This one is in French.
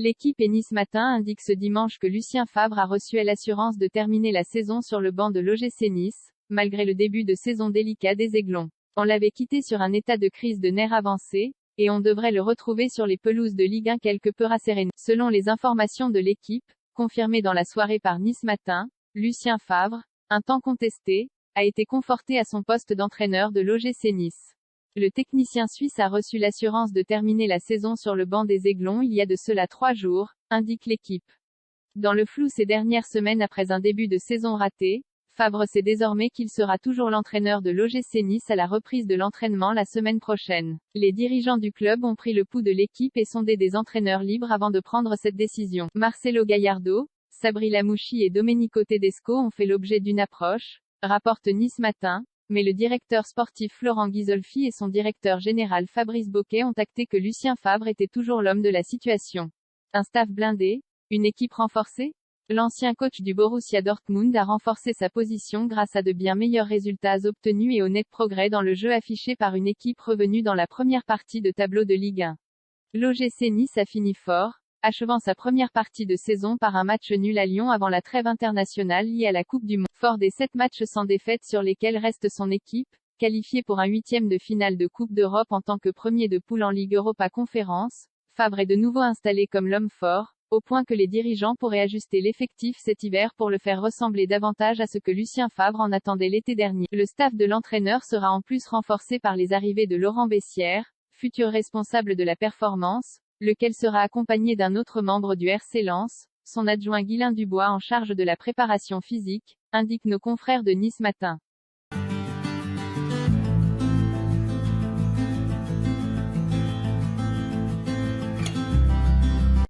L'équipe et Nice Matin indique ce dimanche que Lucien Favre a reçu l'assurance de terminer la saison sur le banc de l'OGC Nice, malgré le début de saison délicat des Aiglons. On l'avait quitté sur un état de crise de nerfs avancé, et on devrait le retrouver sur les pelouses de Ligue 1 quelque peu rasséréné. Selon les informations de l'équipe, confirmées dans la soirée par Nice Matin, Lucien Favre, un temps contesté, a été conforté à son poste d'entraîneur de l'OGC Nice. Le technicien suisse a reçu l'assurance de terminer la saison sur le banc des Aiglons il y a de cela 3 jours, indique l'équipe. Dans le flou ces dernières semaines après un début de saison raté, Favre sait désormais qu'il sera toujours l'entraîneur de l'OGC Nice à la reprise de l'entraînement la semaine prochaine. Les dirigeants du club ont pris le pouls de l'équipe et sondé des entraîneurs libres avant de prendre cette décision. Marcelo Gallardo, Sabri Lamouchi et Domenico Tedesco ont fait l'objet d'une approche, rapporte Nice Matin, mais le directeur sportif Florent Ghisolfi et son directeur général Fabrice Boquet ont acté que Lucien Favre était toujours l'homme de la situation. Un staff blindé, une équipe renforcée? L'ancien coach du Borussia Dortmund a renforcé sa position grâce à de bien meilleurs résultats obtenus et au net progrès dans le jeu affiché par une équipe revenue dans la première partie de tableau de Ligue 1. L'OGC Nice a fini fort, achevant sa première partie de saison par un match nul à Lyon avant la trêve internationale liée à la Coupe du Monde. Fort des 7 matchs sans défaite sur lesquels reste son équipe, qualifiée pour un 8e de finale de Coupe d'Europe en tant que premier de poule en Ligue Europa Conférence, Favre est de nouveau installé comme l'homme fort, au point que les dirigeants pourraient ajuster l'effectif cet hiver pour le faire ressembler davantage à ce que Lucien Favre en attendait l'été dernier. Le staff de l'entraîneur sera en plus renforcé par les arrivées de Laurent Bessière, futur responsable de la performance, lequel sera accompagné d'un autre membre du RC Lens, son adjoint Guylain Dubois en charge de la préparation physique, indiquent nos confrères de Nice Matin.